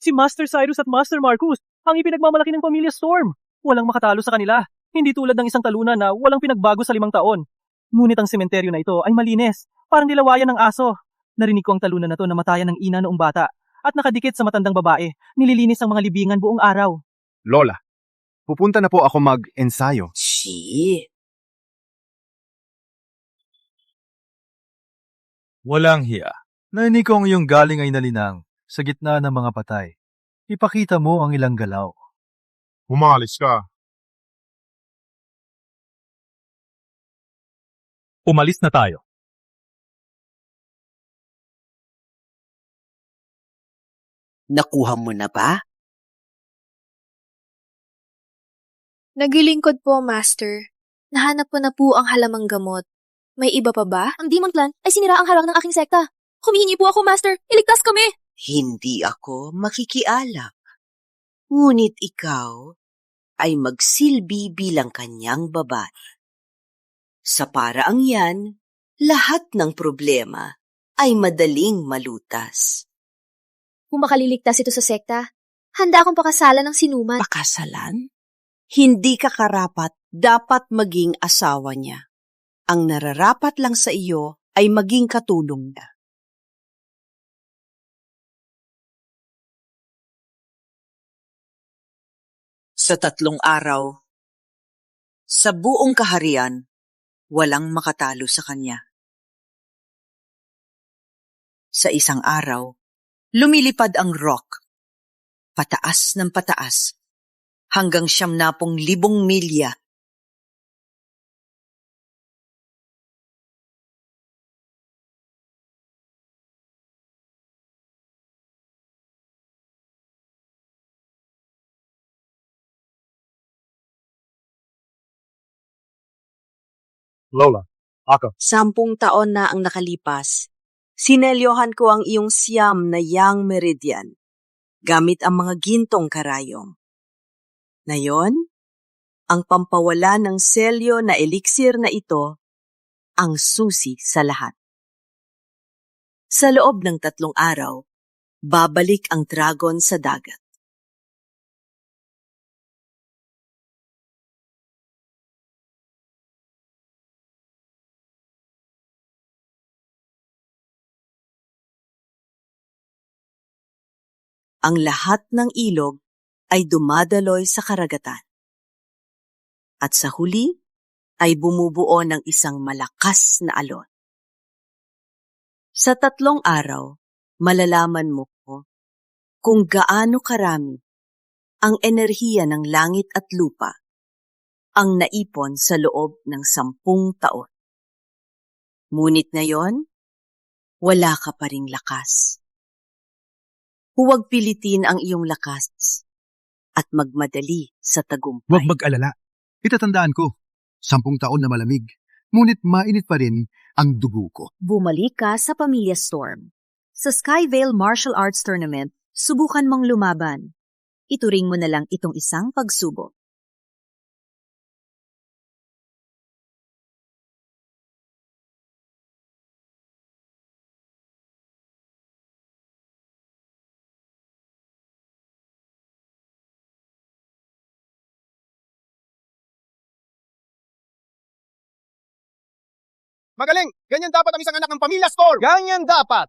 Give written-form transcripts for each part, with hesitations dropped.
Si Master Cyrus at Master Marcus ang ipinagmamalaki ng pamilya Storm. Walang makatalo sa kanila. Hindi tulad ng isang talunan na walang pinagbago sa 5 taon. Ngunit ang sementeryo na ito ay malinis. Parang nilawayan ng aso. Narinig ko ang talunan na to na matayan ng ina noong bata. At nakadikit sa matandang babae. Nililinis ang mga libingan buong araw. Lola, pupunta na po ako mag-ensayo. Shit. Walang hiya. Narinig ko ang iyong galing ay nalinang sa gitna ng mga patay. Ipakita mo ang ilang galaw. Umalis ka. Umalis na tayo. Nakuha mo na ba? Nagilingkod po, Master. Nahanap ko na po ang halamang gamot. May iba pa ba? Ang Demon Clan ay sinira ang harang ng aking sekta. Humihingi po ako, Master. Iligtas kami! Hindi ako makikialam. Ngunit ikaw ay magsilbi bilang kanyang babae. Sa paraang yan, lahat ng problema ay madaling malutas. Kung makaliligtas ito sa sekta, handa akong pakasalan ng sinuman. Pakasalan? Hindi ka karapat, dapat maging asawa niya. Ang nararapat lang sa iyo ay maging katulong niya. Sa 3 araw, sa buong kaharian, walang makatalo sa kanya. Sa 1 araw, lumilipad ang rock, pataas ng pataas, hanggang 90,000 milya. Lola, ako. 10 taon na ang nakalipas. Sinelyohan ko ang iyong siyam na Yang Meridian, gamit ang mga gintong karayom. Ngayon, ang pampawala ng selyo na elixir na ito, ang susi sa lahat. Sa loob ng 3 araw, babalik ang dragon sa dagat. Ang lahat ng ilog ay dumadaloy sa karagatan. At sa huli ay bumubuo ng isang malakas na alon. Sa 3 araw, malalaman mo kung gaano karami ang enerhiya ng langit at lupa ang naipon sa loob ng 10 taon. Ngunit ngayon, wala ka pa ring lakas. Huwag pilitin ang iyong lakas at magmadali sa tagumpay. Huwag mag-alala. Itatandaan ko, 10 taon na malamig, ngunit mainit pa rin ang dugo ko. Bumalik ka sa Pamilya Storm. Sa Skyvale Martial Arts Tournament, subukan mong lumaban. Ituring mo na lang itong isang pagsubok. Magaling! Ganyan dapat ang isang anak ng Pamilya Storm! Ganyan dapat!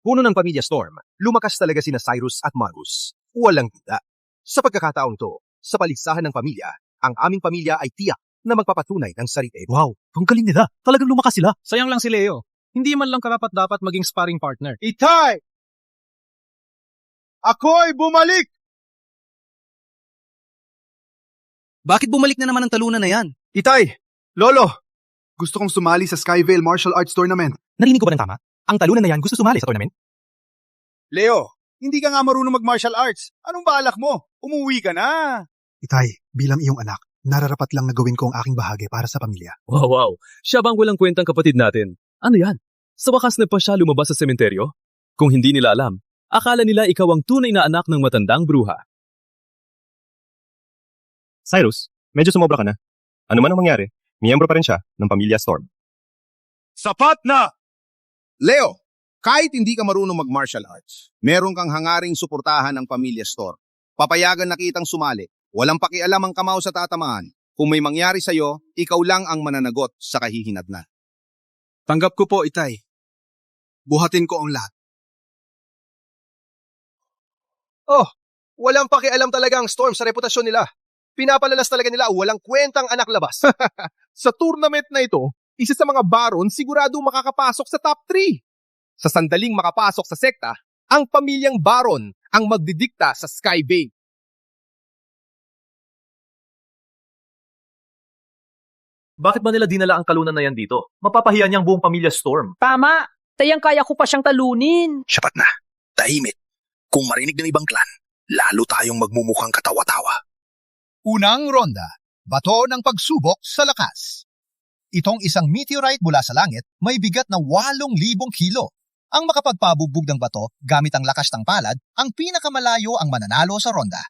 Puno ng Pamilya Storm, lumakas talaga sina Cyrus at Marcus. Walang duda. Sa pagkakataong to, sa paligsahan ng pamilya, ang aming pamilya ay tiyak na magpapatunay ng sarili. Wow, ang galing nila. Talagang lumakas sila. Sayang lang si Leo. Hindi man lang karapat-dapat maging sparring partner. Itay! Ako'y bumalik! Bakit bumalik na naman ang talunan na yan? Itay! Lolo! Gusto kong sumali sa Skyvale Martial Arts Tournament. Narinig ko ba ng tama? Ang talunan na yan gusto sumali sa tournament? Leo, hindi ka nga marunong mag-martial arts. Anong balak mo? Umuwi ka na. Itay, bilang iyong anak, nararapat lang na gawin ko ang aking bahagi para sa pamilya. Wow. Siya bang walang kwentang kapatid natin? Ano yan? Sa wakas na pa siya lumabas sa sementeryo? Kung hindi nila alam, akala nila ikaw ang tunay na anak ng matandang bruha. Cyrus, medyo sumobra ka na. Ano man ang mangyari, miyembro pa rin siya ng Pamilya Storm. Sapat na! Leo, Kahit hindi ka marunong mag-martial arts, meron kang hangaring suportahan ng Pamilya Store. Papayagan na kitang sumali. Walang pakialam ang kamao sa tatamaan. Kung may mangyari sa'yo, ikaw lang ang mananagot sa kahihinatnan. Tanggap ko po, Itay. Buhatin ko ang lahat. Oh, walang pakialam talaga ang Storm sa reputasyon nila. Pinapalalas talaga nila walang kwentang anak labas. Sa tournament na ito, isa sa mga Baron sigurado makakapasok sa top 3. Sa sandaling makapasok sa sekta, ang pamilyang Baron ang magdidikta sa Sky Bay. Bakit ba nila dinala ang talunan na yan dito? Mapapahiya niyang buong pamilya Storm. Tama! Tayang kaya ko pa siyang talunin. Sapat na. Tahimik. Kung marinig ng ibang clan, lalo tayong magmumukhang katawa-tawa. Unang ronda, bato ng pagsubok sa lakas. Itong isang meteorite mula sa langit may bigat na 8,000 kilo. Ang makapagpabugbog ng bato gamit ang lakas ng palad, ang pinakamalayo ang mananalo sa ronda.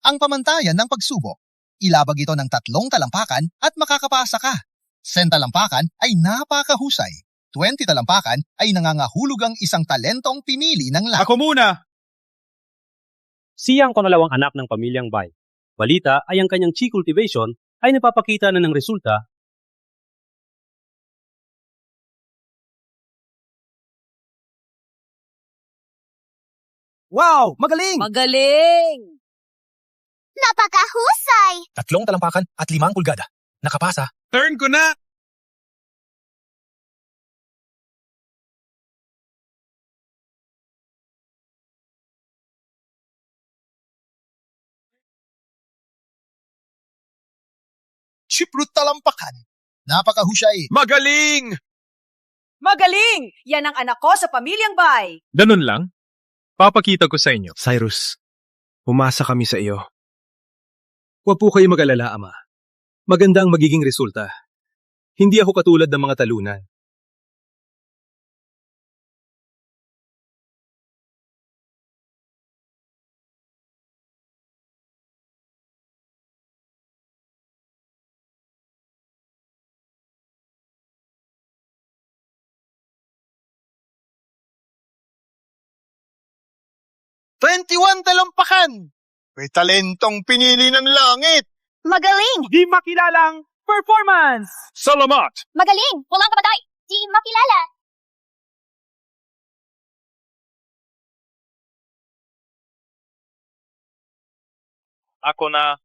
Ang pamantayan ng pagsubok, ilabag ito ng 3 talampakan at makakapasa ka. 10 talampakan ay napakahusay. 20 talampakan ay nangangahulugang isang talentong pinili ng lahat. Ako muna! Siyang pangalawang anak ng pamilyang Bai. Balita ay ang kanyang chi cultivation ay napapakita na ng resulta. Wow! Magaling! Magaling! Napakahusay! 3 talampakan at 5 pulgada. Nakapasa. Turn ko na! Chiprut talampakan. Napakahusay. Magaling! Magaling! Yan ang anak ko sa pamilyang Bai. Ganun lang? Papakita ko sa inyo. Cyrus, umasa kami sa iyo. Huwag po kayo mag-alala, Ama. Maganda ang magiging resulta. Hindi ako katulad ng mga talunan. Talampakan! May talentong pinili ng langit. Magaling! Di makilalang performance! Salamat! Magaling! Walang kamatay! Di makilala! Ako na.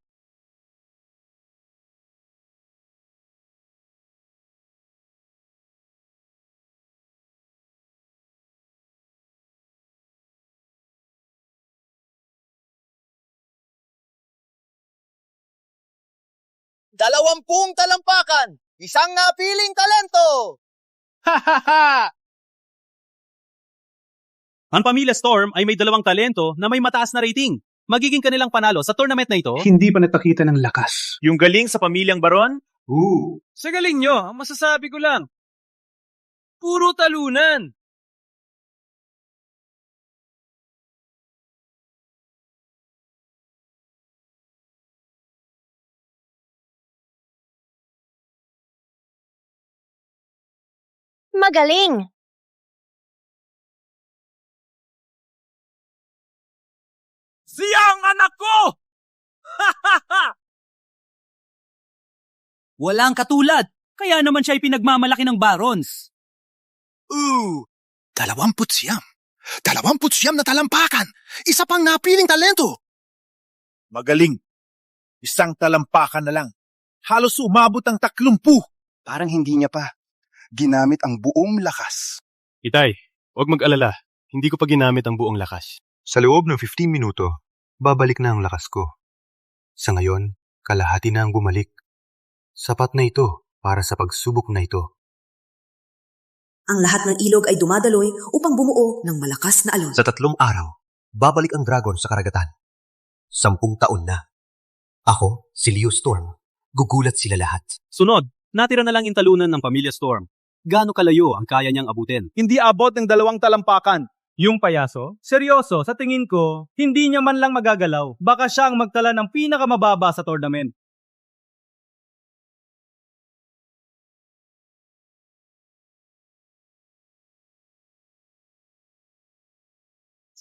Dalawampung talampakan! Isang napiling talento! Ang pamilya Storm ay may 2 talento na may mataas na rating. Magiging kanilang panalo sa tournament na ito. Hindi pa natakita ng lakas. Yung galing sa pamilyang Baron? Sa galing nyo, ang masasabi ko lang. Puro talunan! Magaling! Siyang anak ko! Walang katulad. Kaya naman siya ay pinagmamalaki ng Barons. 29 na talampakan! Isa pang napiling talento! Magaling. Isang talampakan na lang. Halos umabot ang 30. Parang hindi niya pa. Ginamit ang buong lakas. Itay, huwag mag-alala. Hindi ko pa ginamit ang buong lakas. Sa loob ng 15 minuto, babalik na ang lakas ko. Sa ngayon, kalahati na ang bumalik. Sapat na ito para sa pagsubok na ito. Ang lahat ng ilog ay dumadaloy upang bumuo ng malakas na alon. Sa 3 araw, babalik ang dragon sa karagatan. 10 taon na. Ako, si Leo Storm. Gugulat sila lahat. Sunod, natira na lang yung talunan ng pamilya Storm. Gaano kalayo ang kaya niyang abutin? Hindi abot ng 2 talampakan. Yung payaso? Seryoso, sa tingin ko, hindi niya man lang magagalaw. Baka siya ang magtala ng pinakamababa sa tournament.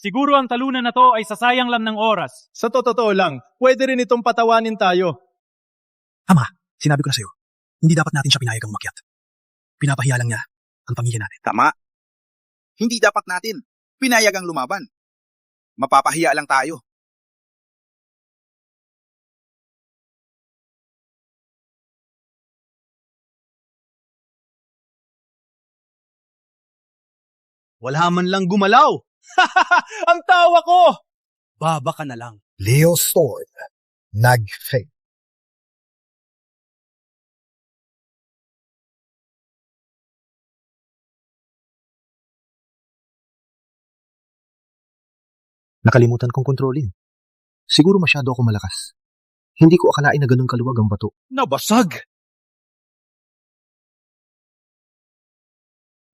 Siguro ang talunan na to ay sasayang lang ng oras. Sa totoo lang, pwede rin itong patawanin tayo. Ama, sinabi ko na sa'yo, hindi dapat natin siya pinayagang umakyat. Pinapahiya lang niya ang pamilya natin. Tama. Hindi dapat natin pinayagang lumaban. Mapapahiya lang tayo. Wala man lang gumalaw. Ang tawa ko! Baba ka na lang. Leo Storm, nag-fake. Nakalimutan kong kontrolin. Siguro masyado ako malakas. Hindi ko akalain na ganun kaluwag ang bato. Nabasag!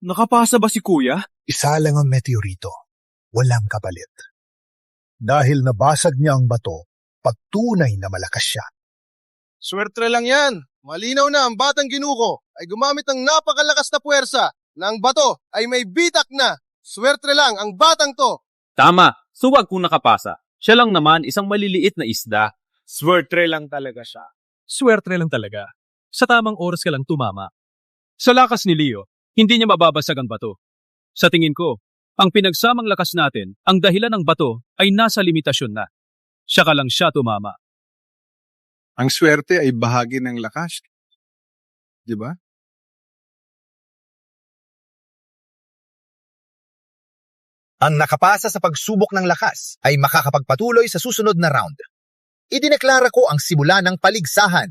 Nakapasa ba si Kuya? Isa lang ang meteorito. Walang kapalit. Dahil nabasag niya ang bato, pagtunay na malakas siya. Swerte lang yan. Malinaw na ang batang ginuko ay gumamit ng napakalakas na puwersa na ang bato ay may bitak na. Swerte lang ang batang to. Tama, suwag kung nakapasa. Siya lang naman isang maliliit na isda. Swerte lang talaga siya. Swerte lang talaga. Sa tamang oras ka lang tumama. Sa lakas ni Leo, hindi niya mababasag ang bato. Sa tingin ko, ang pinagsamang lakas natin, ang dahilan ng bato ay nasa limitasyon na. Siya ka lang siya tumama. Ang swerte ay bahagi ng lakas. Di ba? Ang nakapasa sa pagsubok ng lakas ay makakapagpatuloy sa susunod na round. Idineklara ko ang simula ng paligsahan.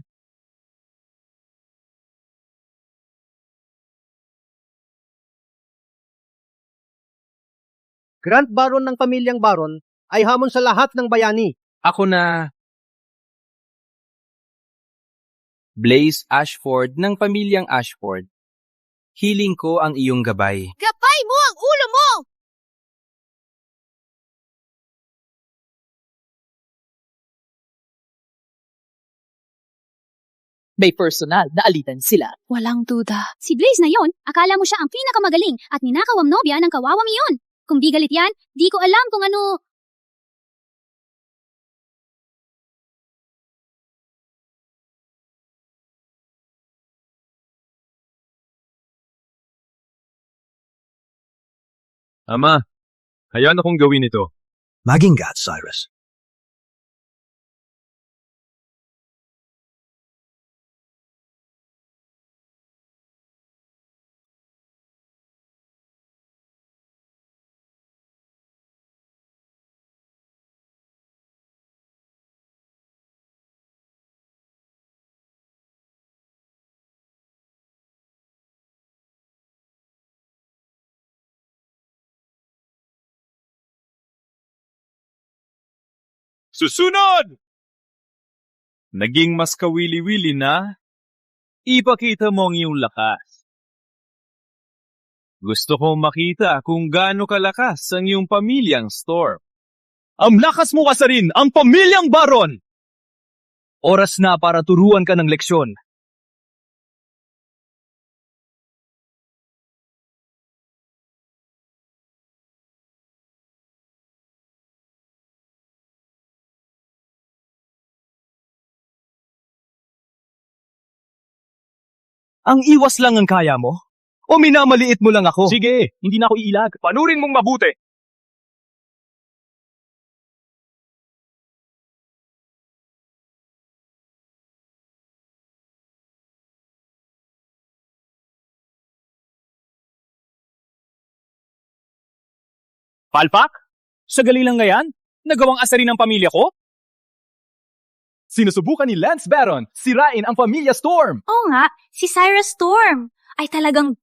Grand Baron ng pamilyang Baron ay hamon sa lahat ng bayani. Ako na Blaze Ashford ng pamilyang Ashford. Hiling ko ang iyong gabay. Gabay mo ang ulo mo! May personal na alitan sila. Walang duda. Si Blaze na yon, akala mo siya ang pinakamagaling at ninakaw ang nobya ng kawawang iyon. Kung di galit yan, di ko alam kung ano... Ama, hayaan akong gawin ito. Maging God, Cyrus. Susunod! Naging mas kawili-wili na? Ipakita mo ang iyong lakas. Gusto kong makita kung gaano kalakas ang iyong pamilyang Storm. Ang lakas mo kasarin, ang pamilyang Baron! Oras na para turuan ka ng leksyon. Ang iwas lang ang kaya mo? O minamaliit mo lang ako? Sige, hindi na ako iilag. Panurin mong mabuti. Palpak? Sagali lang ngayon? Nagawang asarin ng pamilya ko? Sinusubukan ni Lance Baron, sirain ang pamilya Storm. Oo nga, si Cyrus Storm ay talagang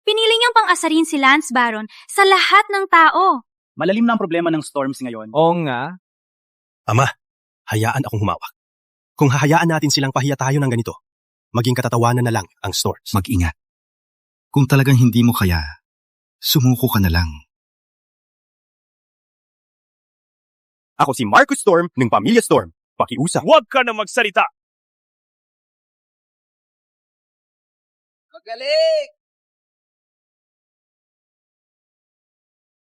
Pinili niyang pang-asarin si Lance Baron sa lahat ng tao. Malalim na ang problema ng Storms ngayon. Oo nga. Ama, hayaan akong humawak. Kung hahayaan natin silang pahiya tayo ng ganito, maging katatawanan na lang ang Storms. Mag-ingat. Kung talagang hindi mo kaya, sumuko ka na lang. Ako si Marcus Storm ng Pamilya Storm. Pakiusap. Huwag ka na magsalita! Magaling!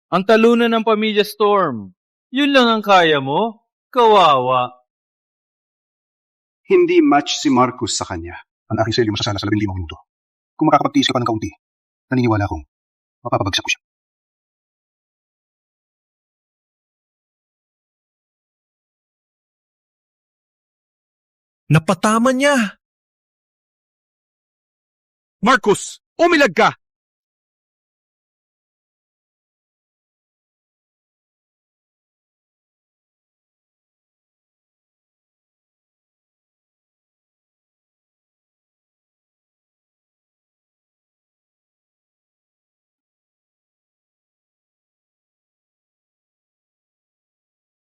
Ang talunan ng Pamilya Storm. Yun lang ang kaya mo? Kawawa. Hindi match si Marcus sa kanya. Ang aking selyo masasala sa 15 minuto. Kung makakapagtiis ka pa ng kaunti, naniniwala akong mapapabagsak ko siya. Napatama niya! Marcus, umilag ka!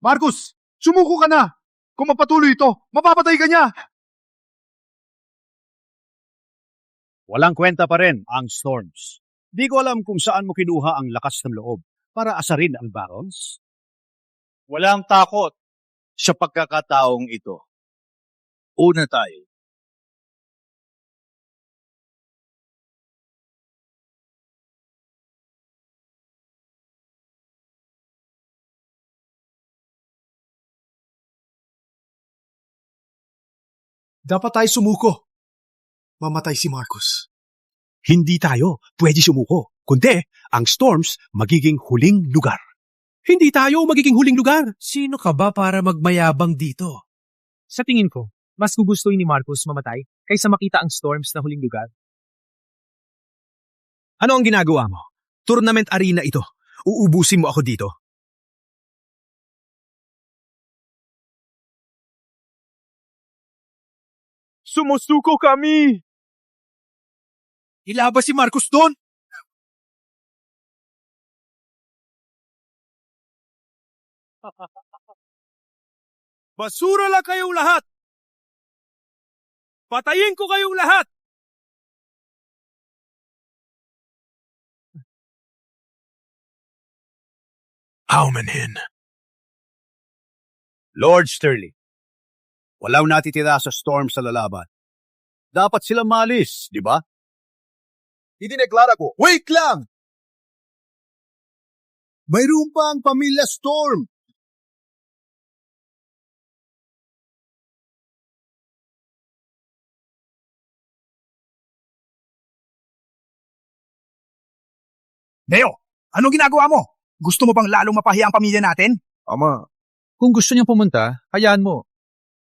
Marcus, sumuko ka na! Kung mapatuloy ito, mapapatay ka niya! Walang kwenta pa rin ang Storms. Di ko alam kung saan mo kinuha ang lakas ng loob para asarin ang Barons. Walang takot sa pagkakataong ito. Una tayo. Dapat tayo sumuko. Mamatay si Marcus. Hindi tayo pwede sumuko, kundi ang Storms magiging huling lugar. Hindi tayo magiging huling lugar. Sino ka ba para magmayabang dito? Sa tingin ko, mas gugustuhin ni Marcus mamatay kaysa makita ang Storms na huling lugar. Ano ang ginagawa mo? Tournament arena ito. Uubusin mo ako dito. Sumusuko kami! Ilabas si Marcus doon! Basura lang kayong lahat! Patayin ko kayong lahat! Aumanin. Lord Sterling, walang natitira sa Storm sa lalaban. Dapat sila malis, di ba? Idineklara ko, wait lang! Mayroon pa ang Pamilya Storm! Leo, anong ginagawa mo? Gusto mo bang lalong mapahiya ang pamilya natin? Ama, kung gusto niyang pumunta, hayaan mo.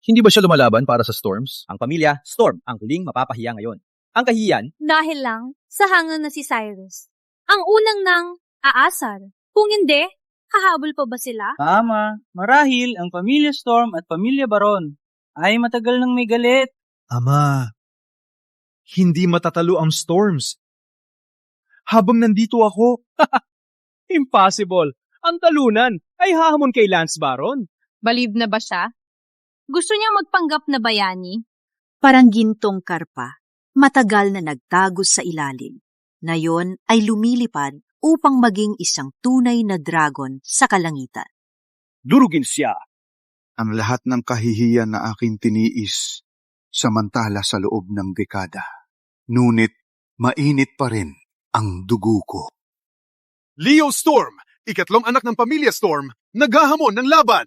Hindi ba siya lumalaban para sa Storms? Ang pamilya, Storm, ang huling mapapahiya ngayon. Ang kahiyan, Dahil lang sa hangal na si Cyrus. Ang unang nang aasar. Kung hindi, hahabol pa ba sila? Tama. Marahil ang Pamilya Storm at Pamilya Baron ay matagal nang may galit. Ama, hindi matatalo ang Storms. Habang nandito ako, Impossible. Ang talunan ay hahamon kay Lance Baron. Believe na ba siya? Gusto niya magpanggap na bayani? Parang gintong karpa, matagal na nagtagos sa ilalim. Na yon ay lumilipad upang maging isang tunay na dragon sa kalangitan. Durugin siya. Ang lahat ng kahihiyan na aking tiniis, samantala sa loob ng dekada. Ngunit, mainit pa rin ang dugo ko. Leo Storm, ikatlong anak ng Pamilya Storm, naghahamon ng laban.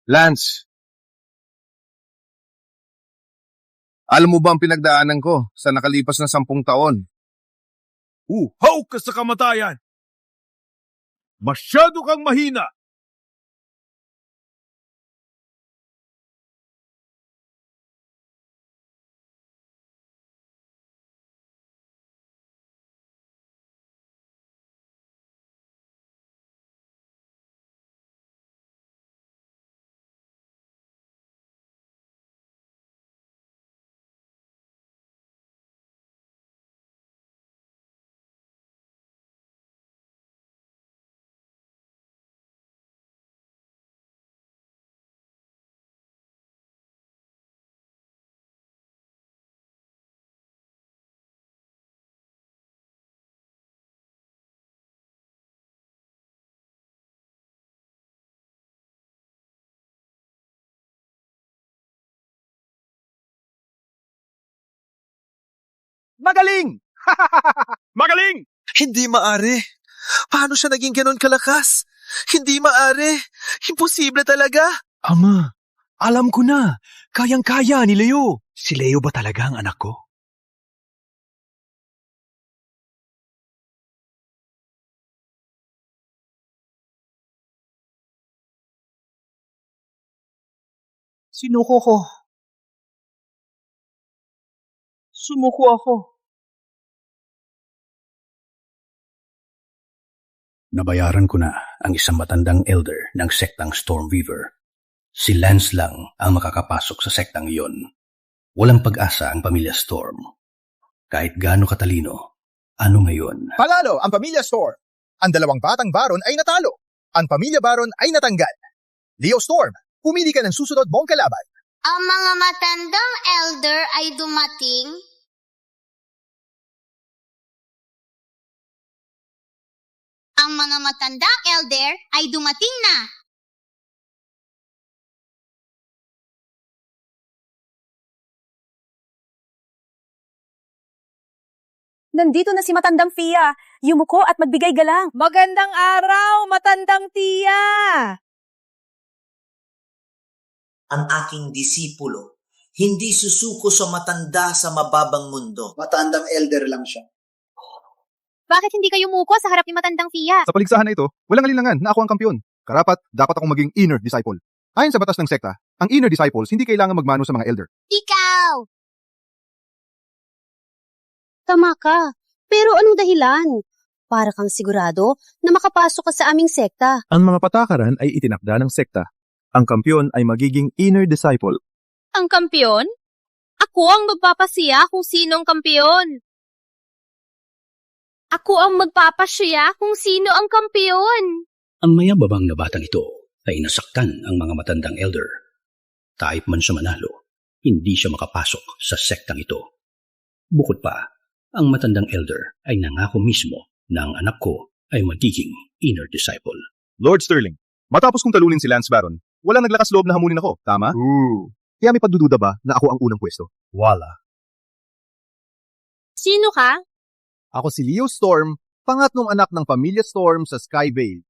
Lance, alam mo ba ang pinagdaanan ko sa nakalipas na 10 taon? Uhaw ka sa kamatayan! Masyado kang mahina! Magaling! Magaling! Hindi maaari. Paano siya naging ganon kalakas? Hindi maaari. Imposible talaga. Ama, alam ko na. Kayang-kaya ni Leo. Si Leo ba talaga ang anak ko? Sinuko ko. Sumuko ako. Nabayaran ko na ang isang matandang elder ng sektang Stormweaver. Si Lance lang ang makakapasok sa sektang iyon. Walang pag-asa ang pamilya Storm. Kahit gaano katalino, ano ngayon? Palalo ang pamilya Storm. Ang dalawang batang Baron ay natalo. Ang pamilya Baron ay natanggal. Leo Storm, pumili ka ng susunod mong kalaban. Ang mga matandang elder ay dumating. Ang mga matandang elder ay dumating na. Nandito na si Matandang Fia. Yumuko at magbigay galang. Magandang araw, Matandang Tia! Ang aking disipulo, hindi susuko sa matanda sa mababang mundo. Matandang elder lang siya. Bakit hindi kayo muko sa harap ni Matandang Fia? Sa paligsahan na ito, walang alinlangan na ako ang kampiyon. Karapat, dapat akong maging inner disciple. Ayon sa batas ng sekta, ang inner disciples hindi kailangan magmano sa mga elder. Ikaw! Tama ka. Pero anong dahilan? Para kang sigurado na makapasok ka sa aming sekta. Ang mga patakaran ay itinakda ng sekta. Ang kampiyon ay magiging inner disciple. Ang kampiyon? Ako ang magpapasiya kung sino ang kampiyon. Ako ang magpapasiya kung sino ang kampiyon. Ang mayababang na batang ito ay nasaktan ang mga matandang elder. Kahit man siya manalo, hindi siya makapasok sa sektang ito. Bukod pa, ang matandang elder ay nangako mismo na ang anak ko ay magiging inner disciple. Lord Sterling, matapos kong talunin si Lance Baron, wala naglakas loob na hamunin ako, tama? Kaya may pagdududa ba na ako ang unang pwesto? Wala. Sino ka? Ako si Leo Storm, pangatlong anak ng pamilya Storm sa Skyvale.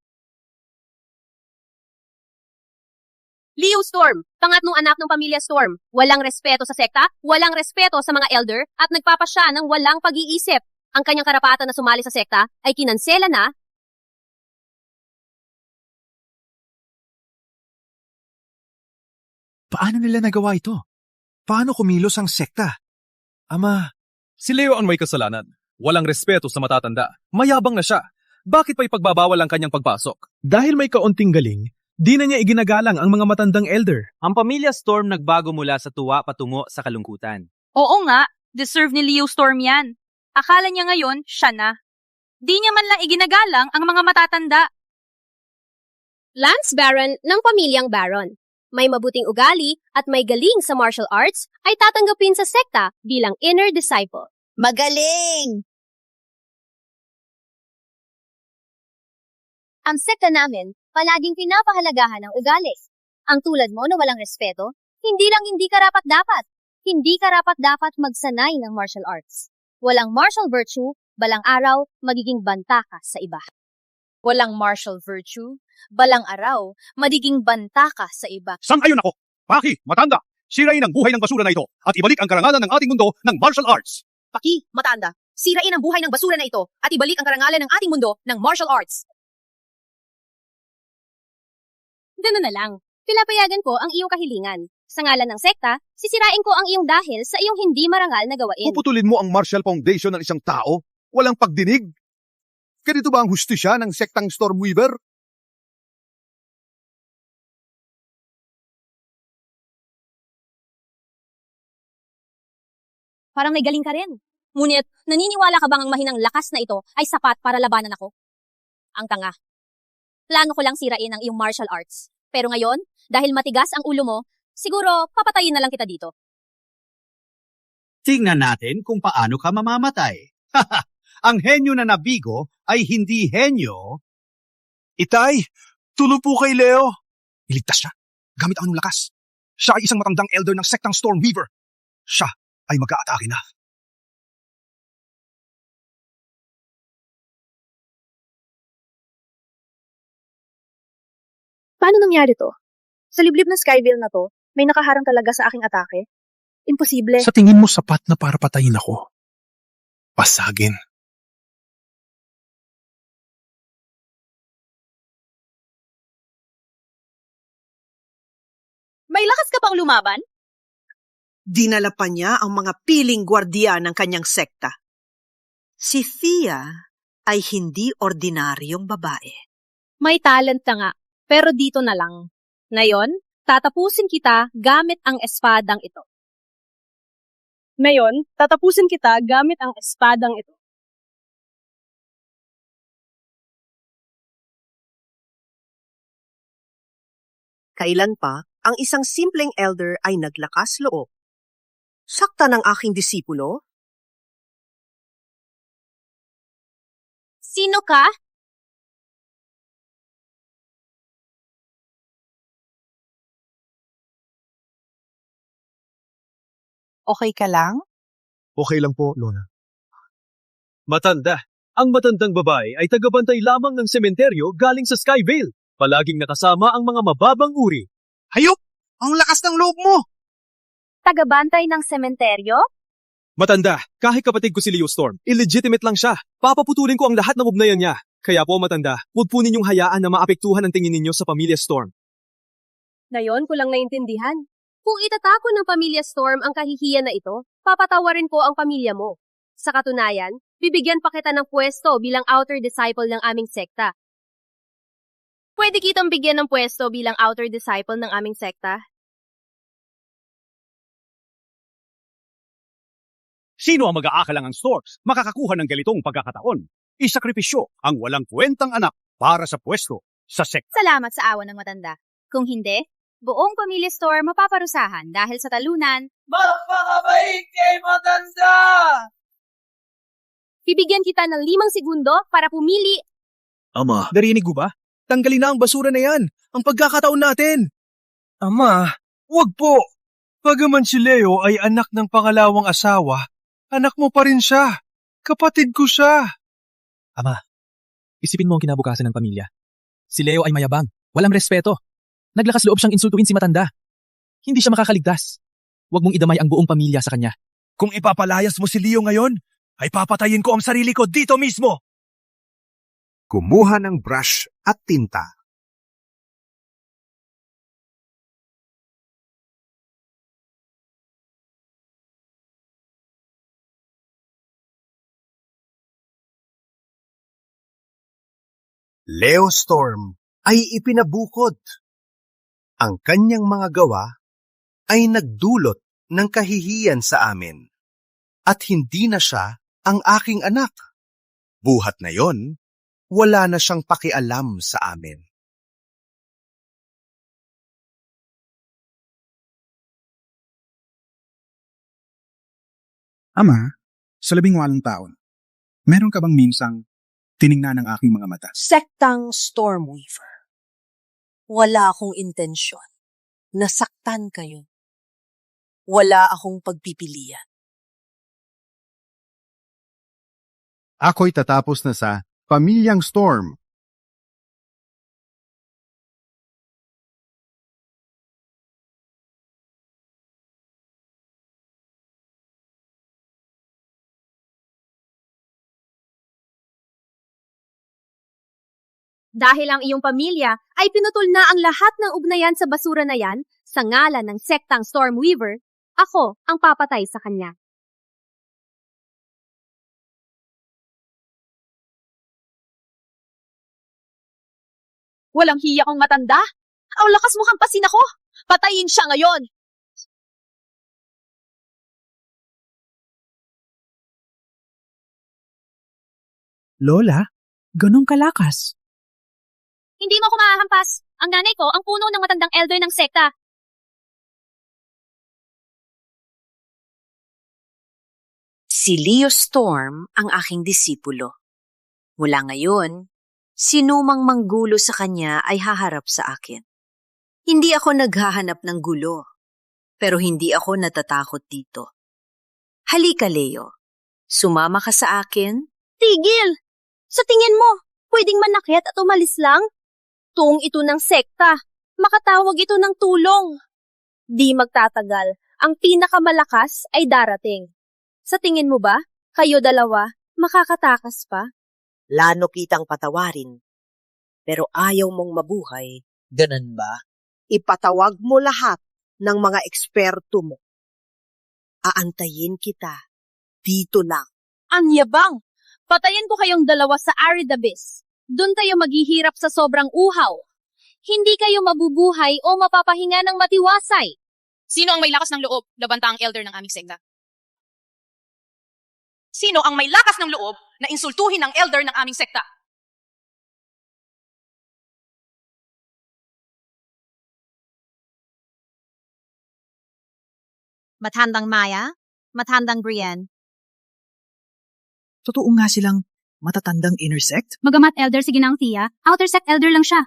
Leo Storm, pangatlong anak ng pamilya Storm. Walang respeto sa sekta, walang respeto sa mga elder, at nagpapasya ng walang pag-iisip. Ang kanyang karapatan na sumali sa sekta ay kinansela na. Paano nila nagawa ito? Paano kumilos ang sekta? Ama, Si Leo ang may kasalanan. Walang respeto sa matatanda. Mayabang na siya. Bakit pa ipagbabawal ang kanyang pagpasok? dahil may kaunting galing, di na niya iginagalang ang mga matandang elder. Ang pamilya Storm nagbago mula sa tuwa patungo sa kalungkutan. Oo nga, deserve ni Leo Storm yan. Akala niya ngayon, siya na. Di niya man lang iginagalang ang mga matatanda. Lance Baron ng pamilyang Baron. May mabuting ugali at may galing sa martial arts ay tatanggapin sa sekta bilang inner disciple. Magaling! Ang sekta namin, palaging pinapahalagahan ang ugali. Ang tulad mo na walang respeto, hindi lang hindi karapat-dapat. Hindi karapat-dapat magsanay ng martial arts. Walang martial virtue, balang araw, magiging banta ka sa iba. Walang martial virtue, balang araw, magiging banta ka sa iba. Sang-ayon ako! Paki, matanda! Sirain ang buhay ng basura na ito at ibalik ang karangalan ng ating mundo ng martial arts! Paki, matanda, sirain ang buhay ng basura na ito at ibalik ang karangalan ng ating mundo ng martial arts. Ganun na lang. Pinapayagan ko ang iyong kahilingan. Sa ngalan ng sekta, sisirain ko ang iyong dahil sa iyong hindi marangal na gawain. Puputulin mo ang martial foundation ng isang tao? Walang pagdinig? Ganito ba ang hustisya ng sektang Stormweaver? Parang may galing ka rin. Ngunit, naniniwala ka bang ang mahinang lakas na ito ay sapat para labanan ako? Ang tanga. Plano ko lang sirain ang iyong martial arts. Pero ngayon, dahil matigas ang ulo mo, siguro papatayin na lang kita dito. Tingnan natin kung paano ka mamamatay. Ang henyo na nabigo ay hindi henyo. Itay, tulong po kay Leo. Iligtas siya. Gamit ang anong lakas. Siya ay isang matandang elder ng sektang Stormweaver. Siya ay mag-aatake na. Paano nangyari to? Sa liblib na Skyville na to, may nakaharang talaga sa aking atake? Imposible. Sa tingin mo sapat na para patayin ako? Pasagin. May lakas ka pang lumaban? Dinala pa niya ang mga piling gwardiya ng kanyang sekta. Si Thea ay hindi ordinaryong babae. May talent na nga, pero dito na lang. Ngayon, tatapusin kita gamit ang espadang ito. Ngayon, tatapusin kita gamit ang espadang ito. Kailan pa, ang isang simpleng elder ay naglakas loob. Sakta ng aking disipulo? Sino ka? Okay ka lang? Okay lang po, Lola. Matanda. Ang matandang babae ay tagabantay lamang ng sementeryo galing sa Skyvale. Palaging nakasama ang mga mababang uri. Hayop! Ang lakas ng loob mo! Tagabantay ng sementeryo? Matanda, kahit kapatid ko si Leo Storm, illegitimate lang siya. Papaputulin ko ang lahat ng ugnayan niya. Kaya po matanda, huwag po ninyong hayaan na maapektuhan ang tingin ninyo sa pamilya Storm. Ngayon ko lang naintindihan. Kung itatako ng pamilya Storm ang kahihiyan na ito, papatawarin ko ang pamilya mo. Sa katunayan, bibigyan pa kita ng pwesto bilang outer disciple ng aming sekta. Pwede kitang bigyan ng pwesto bilang outer disciple ng aming sekta? Sino ang mag-aakalang ang Storms makakakuha ng ganitong pagkakataon? Isakripisyo ang walang kwentang anak para sa pwesto sa sekta. Salamat sa awa ng matanda. Kung hindi, buong pamilya Storm mapaparusahan dahil sa talunan. Magpakabait kay matanda! Bibigyan kita ng 5 segundo para pumili. Ama, narinig mo ba? Tanggalin na ang basura na yan. Ang pagkakataon natin. Ama, wag po. Bagaman si Leo ay anak ng pangalawang asawa, anak mo pa rin siya. Kapatid ko siya. Ama, isipin mo ang kinabukasan ng pamilya. Si Leo ay mayabang, walang respeto. Naglakas loob siyang insultuin si matanda. Hindi siya makakaligtas. Huwag mong idamay ang buong pamilya sa kanya. Kung ipapalayas mo si Leo ngayon, ay papatayin ko ang sarili ko dito mismo. Kumuha ng brush at tinta. Leo Storm ay ipinabukod. Ang kanyang mga gawa ay nagdulot ng kahihiyan sa amin. At hindi na siya ang aking anak. Buhat na yon, wala na siyang pakialam sa amin. Ama, sa 18 taon, meron ka bang minsang tiningnan ng aking mga mata? Sektang Stormweaver. Wala akong intensyon. Nasaktan kayo. Wala akong pagpipilian. Ako'y tatapos na sa Pamilyang Storm. Dahil ang iyong pamilya ay pinutol na ang lahat ng ugnayan sa basura na yan sa ngalan ng sektang Stormweaver, ako ang papatay sa kanya. Walang hiya kang matanda. Ang lakas mo hampasin ako. Patayin siya ngayon. Lola, ganun kalakas. Hindi mo ako mahahampas. Ang nanay ko ang puno ng matandang elder ng sekta. Si Leo Storm ang aking disipulo. Mula ngayon, sinumang manggulo sa kanya ay haharap sa akin. Hindi ako naghahanap ng gulo, pero hindi ako natatakot dito. Halika, Leo. Sumama ka sa akin? Tigil! Sa tingin mo, pwedeng manakit at umalis lang? Tuong ito ng sekta. makatawag ito ng tulong. Di magtatagal, ang pinakamalakas ay darating. Sa tingin mo ba, kayo dalawa, makakatakas pa? Lano kitang patawarin, pero ayaw mong mabuhay, ganun ba? Ipatawag mo lahat ng mga eksperto mo. Aantayin kita. Dito lang. Anyabang! Patayin ko kayong dalawa sa arid abyss. Doon kayo maghihirap sa sobrang uhaw. Hindi kayo mabubuhay o mapapahinga ng matiwasay. Sino ang may lakas ng loob labanta ang elder ng aming sekta? Sino ang may lakas ng loob na insultuhin ang elder ng aming sekta? Matandang Maya, matandang Brienne. Totoo nga silang matatandang intersect? Magamat elder si Ginang Thea, outer sect elder lang siya.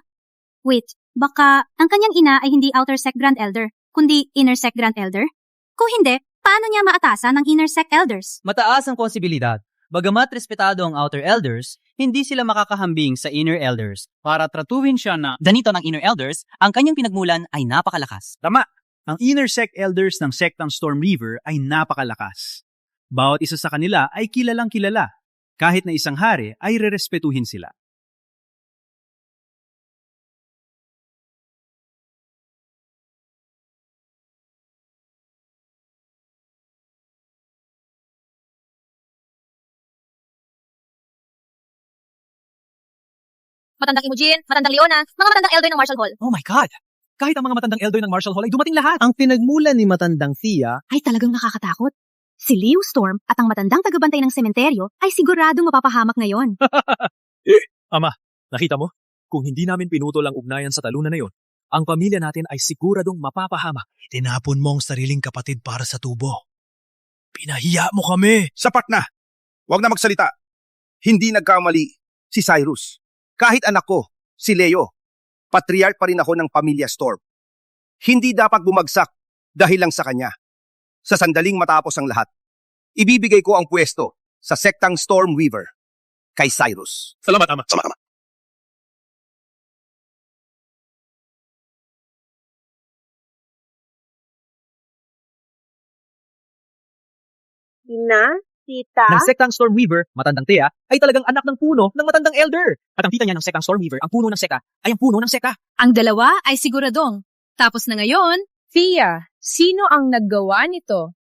Wait, baka ang kanyang ina ay hindi outer sect grand elder, kundi inner sect grand elder? Kung hindi, paano niya maatasan ng inner sect elders? Mataas ang posibilidad. Bagamat respetado ang outer elders, hindi sila makakahambing sa inner elders. Para tratuhin siya na ganito ng inner elders, ang kanyang pinagmulan ay napakalakas. Tama! Ang inner sect elders ng sektang Storm River ay napakalakas. Bawat isa sa kanila ay kilalang kilala. Kahit na isang hari ay rerespetuhin sila. Matandang Imogen, matandang Leona, mga matandang elder ng Marshall Hall. Oh my God! Kahit ang mga matandang elder ng Marshall Hall ay dumating lahat. Ang pinagmulan ni matandang Thea Ay talagang nakakatakot. Si Leo Storm at ang matandang tagabantay ng sementeryo ay siguradong mapapahamak ngayon. Ama, nakita mo? Kung hindi namin pinutol ang ugnayan sa talunan na yon, ang pamilya natin ay siguradong mapapahamak. Tinapon mo ang sariling kapatid para sa tubo. Pinahiya mo kami. Sapat na! Huwag na magsalita. Hindi nagkamali si Cyrus. Kahit anak ko, si Leo, patriarch pa rin ako ng pamilya Storm. Hindi dapat bumagsak dahil lang sa kanya. Sa sandaling matapos ang lahat, ibibigay ko ang pwesto sa sektang Storm Weaver kay Cyrus. Salamat, Ama. Salamat, Ama. Ina, tita. Ng sektang Storm Weaver, matandang Thea, ay talagang anak ng puno ng matandang elder. At ang tita niya ng sektang Storm Weaver, ang puno ng sekta, ay ang puno ng sekta. Ang dalawa ay siguradong. Tapos na ngayon, Thea, sino ang naggawa nito?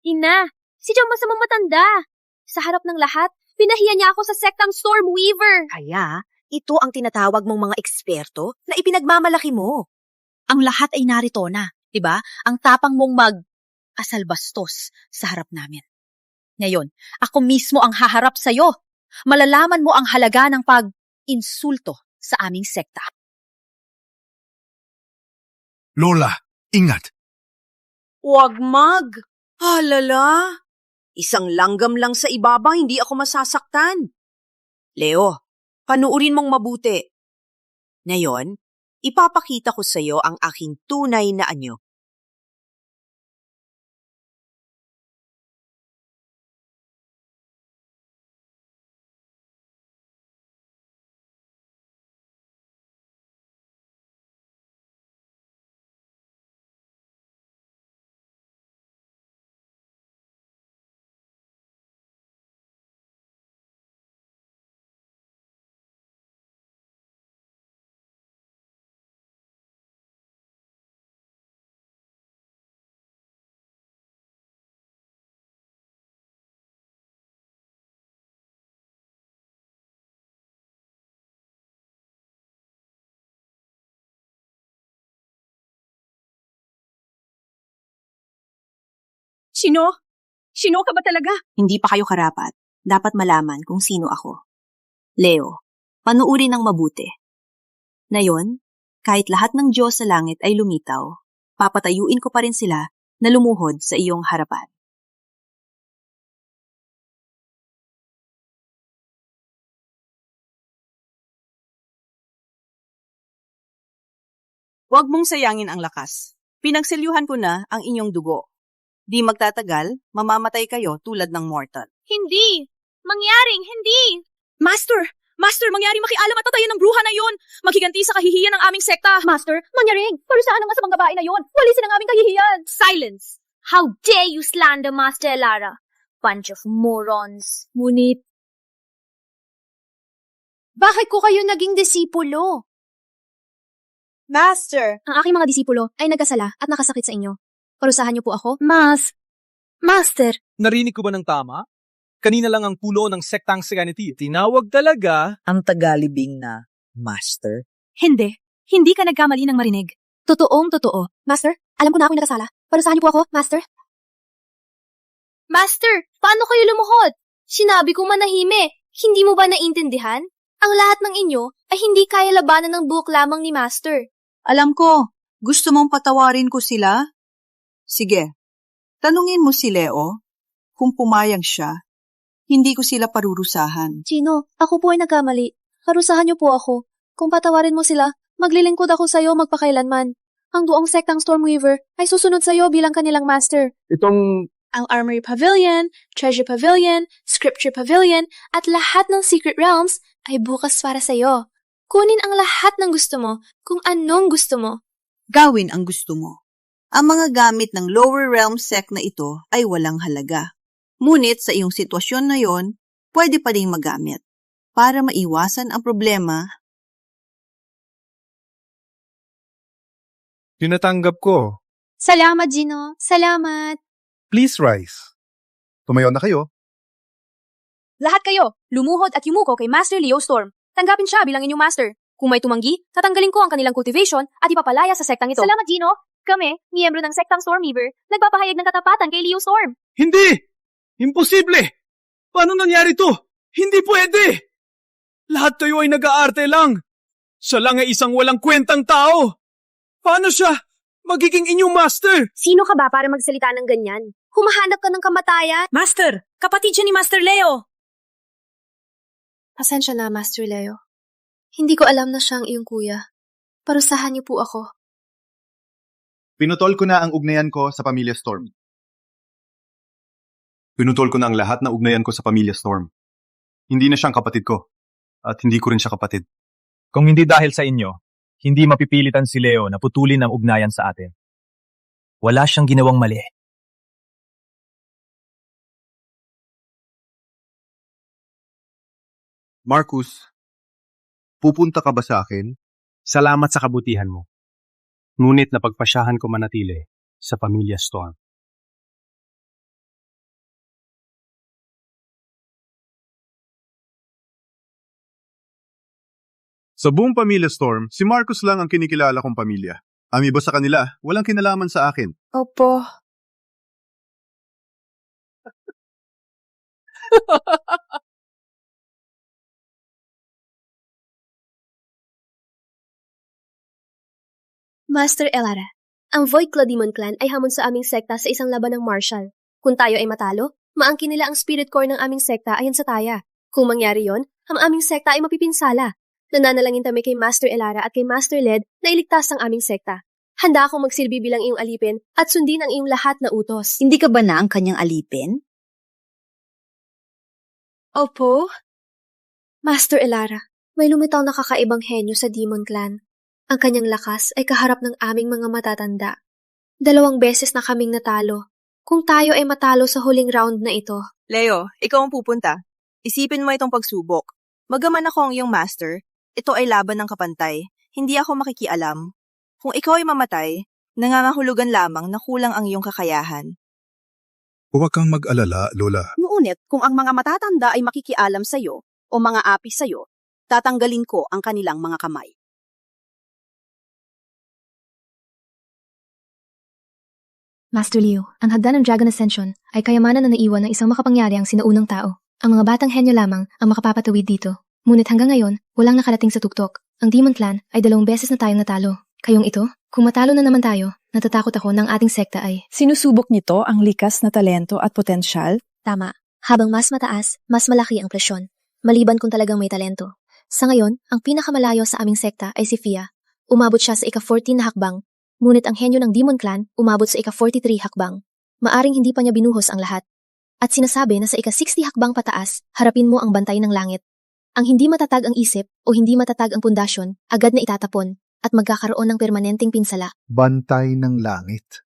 Ina, si Jang masamang matanda. Sa harap ng lahat, pinahiya niya ako sa sektang Storm Weaver. Kaya, ito ang tinatawag mong mga eksperto na ipinagmamalaki mo. Ang lahat ay narito na, diba? Ang tapang mong mag-asalbastos sa harap namin. Ngayon, ako mismo ang haharap sa'yo. Malalaman mo ang halaga ng pag-insulto sa aming sekta. Lola, ingat. Huwag Halala. Isang langgam lang sa ibaba, hindi ako masasaktan. Leo, panuurin mong mabuti. Ngayon, ipapakita ko sa iyo ang aking tunay na anyo. Sino? Sino ka ba talaga? Hindi pa kayo karapat. Dapat malaman kung sino ako. Leo, panuurin ng mabuti. Ngayon, kahit lahat ng Diyos sa langit ay lumitaw, papatayuin ko pa rin sila na lumuhod sa iyong harapan. Huwag mong sayangin ang lakas. Pinagselyuhan ko na ang inyong dugo. Di magtatagal, mamamatay kayo tulad ng mortal. Hindi! Mangyaring hindi! Master! Master, mangyari makialam at tatayin ng bruha na yun. Maghiganti sa kahihiyan ng aming sekta. Master, mangyaring, parusahan ang masamang babae na yon. Walisin ang aming kahihiyan. Silence! How dare you slander Master Elara? Bunch of morons. Ngunit, bakit ko kayo naging disipulo? Master! Ang aking mga disipulo ay nagkasala at nakasakit sa inyo. Parusahan niyo po ako. Master! Narinig ko ba ng tama? Kanina lang ang pulo ng sektang Serenity. Tinawag talaga Ang tagalibing na master. Hindi. Hindi ka nagkamali ng marinig. Totoong totoo. Master, alam ko na ako'y nakasala. Parusahan niyo po ako, Master. Master, paano kayo lumuhod? Sinabi kong manahime. Hindi mo ba naintindihan? Ang lahat ng inyo ay hindi kaya labanan ng buhok lamang ni Master. Alam ko, gusto mong patawarin ko sila? Sige, tanungin mo si Leo. Kung pumayag siya, hindi ko sila parurusahan. Chino, ako po ay nagkamali. Parusahan niyo po ako. Kung patawarin mo sila, maglilingkod ako sa'yo magpakailanman. Ang buong sektang Stormweaver ay susunod sa'yo bilang kanilang master. Ang Armory Pavilion, Treasure Pavilion, Scripture Pavilion, at lahat ng Secret Realms ay bukas para sa'yo. Kunin ang lahat ng gusto mo kung anong gusto mo. Gawin ang gusto mo. Ang mga gamit ng Lower Realm sect na ito ay walang halaga. Ngunit sa iyong sitwasyon na yon, pwede pa rin magamit para maiwasan ang problema. Tinatanggap ko. Salamat, Gino. Salamat. Please rise. Tumayo na kayo. Lahat kayo, lumuhod at yumuko kay Master Leo Storm. Tanggapin siya bilang inyong master. Kung may tumanggi, tatanggalin ko ang kanilang cultivation at ipapalaya sa sektang ito. Salamat, Gino. Kami, miyembro ng sektang Stormweaver, nagpapahayag ng katapatan kay Leo Storm. Hindi! Imposible! Paano nangyari to? Hindi pwede! Lahat kayo ay nag-aarte lang. Siya lang ay isang walang kwentang tao. Paano siya magiging inyong master? Sino ka ba para magsalita ng ganyan? Humahanap ka ng kamatayan? Master, kapatid siya ni Master Leo. Pasensya na, Master Leo. Hindi ko alam na siya ang iyong kuya. Parusahan niyo po ako. Pinutol ko na ang ugnayan ko sa Pamilya Storm. Pinutol ko na ang lahat na ugnayan ko sa Pamilya Storm. Hindi na siyang kapatid ko. At hindi ko rin siya kapatid. Kung hindi dahil sa inyo, hindi mapipilitan si Leo na putulin ang ugnayan sa atin. Wala siyang ginawang mali. Marcus, pupunta ka ba sa akin? Salamat sa kabutihan mo. Ngunit napagpasyahan ko manatili sa Pamilya Storm. Sa buong Pamilya Storm, si Marcus lang ang kinikilala kong pamilya. Ang iba sa kanila, walang kinalaman sa akin. Opo. Master Elara, ang Void Claw Demon Clan ay hamon sa aming sekta sa isang laban ng martial. Kung tayo ay matalo, maangkin nila ang spirit core ng aming sekta ayon sa taya. Kung mangyari yon, ang aming sekta ay mapipinsala. Nananalangin kami kay Master Elara at kay Master Led na iligtas ang aming sekta. Handa akong magsilbi bilang iyong alipin at sundin ang iyong lahat na utos. Hindi ka ba na ang kanyang alipin? Opo. Master Elara, may lumitaw na kakaibang henyo sa Demon Clan. Ang kanyang lakas ay kaharap ng aming mga matatanda. 2 beses na kaming natalo. Kung tayo ay matalo sa huling round na ito. Leo, ikaw ang pupunta. Isipin mo itong pagsubok. Bagaman ako ang iyong master, ito ay laban ng kapantay. Hindi ako makikialam. Kung ikaw ay mamatay, nangangahulugan lamang na kulang ang iyong kakayahan. Huwag kang mag-alala, Lola. Ngunit kung ang mga matatanda ay makikialam sa'yo o mga api sa'yo, tatanggalin ko ang kanilang mga kamay. Master Leo, ang hagdan ng Dragon Ascension ay kayamanan na naiwan ng isang makapangyariang sinaunang tao. Ang mga batang henyo lamang ang makapapatawid dito. Ngunit hanggang ngayon, walang nakarating sa tuktok. Ang Demon Clan ay 2 beses na tayong natalo. Kayong ito, kung matalo na naman tayo, natatakot ako ng ating sekta ay... Sinusubok nito ang likas na talento at potensyal? Tama. Habang mas mataas, mas malaki ang presyon. Maliban kung talagang may talento. Sa ngayon, ang pinakamalayo sa aming sekta ay si Fia. Umabot siya sa ika-14 na hakbang. Ngunit ang henyo ng Demon Clan umabot sa ika-43 hakbang. Maaring hindi pa niya binuhos ang lahat. At sinasabi na sa ika-60 hakbang pataas, harapin mo ang bantay ng langit. Ang hindi matatag ang isip o hindi matatag ang pundasyon, agad na itatapon at magkakaroon ng permanenteng pinsala. Bantay ng langit.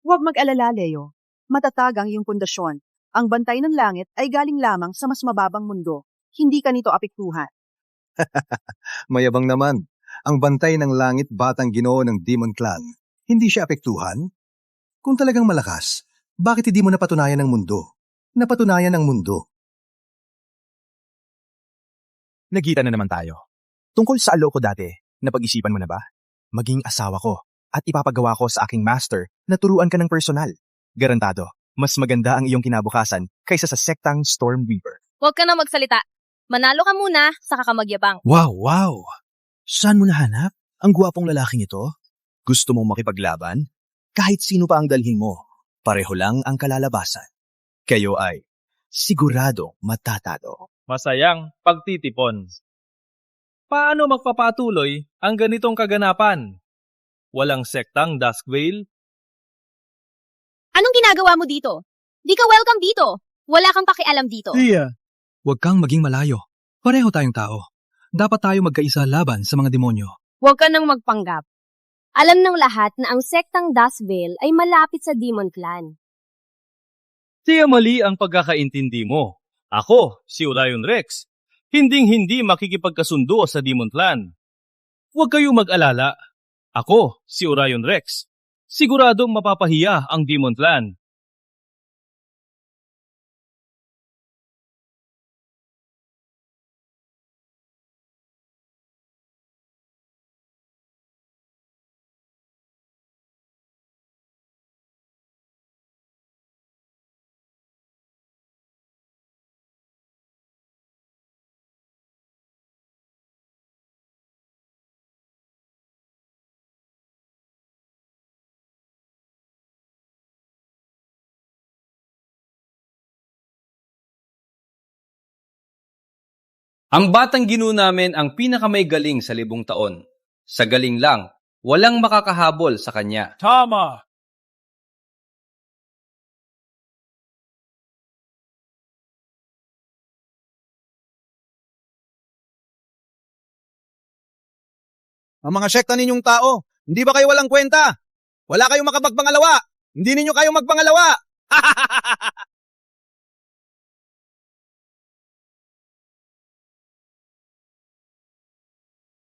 Huwag mag-alala, Leo. Matatag ang iyong pundasyon. Ang bantay ng langit ay galing lamang sa mas mababang mundo. Hindi ka nito apektuhan. Mayabang naman. Ang bantay ng langit batang ginoo ng Demon Clan. Hindi siya apektuhan? Kung talagang malakas, bakit hindi mo napatunayan ng mundo? Napatunayan ng mundo. Nagkita na naman tayo. Tungkol sa alo ko dati, napag-isipan mo na ba? Maging asawa ko at ipapagawa ko sa aking master na turuan ka ng personal. Garantado, mas maganda ang iyong kinabukasan kaysa sa sektang Stormweaver. Huwag ka na magsalita. Manalo ka muna, saka ka magyabang. Wow! Saan mo nahanap ang gwapong lalaking ito? Gusto mong makipaglaban? Kahit sino pa ang dalhin mo, pareho lang ang kalalabasan. Kayo ay sigurado matatalo. Masayang pagtitipon. Paano magpapatuloy ang ganitong kaganapan? Walang sektang Duskvale? Anong ginagawa mo dito? Di ka welcome dito. Wala kang pakialam dito. Tia, huwag kang maging malayo. Pareho tayong tao. Dapat tayo magkaisa laban sa mga demonyo. Huwag ka nang magpanggap. Alam ng lahat na ang sektang Duskvale ay malapit sa Demon Clan. Tiya mali ang pagkakaintindi mo. Ako, si Orion Rex, hinding-hindi makikipagkasundo sa Demon Clan. Huwag kayong mag-alala. Ako, si Orion Rex, siguradong mapapahiya ang Demon Clan. Ang batang ginoo namin ang pinakamay galing sa 1000 taon. Sa galing lang, walang makakahabol sa kanya. Tama! Ang mga sekta ninyong tao, hindi ba kayo walang kwenta? Wala kayong makapagpangalawa! Hindi ninyo kayo magpangalawa!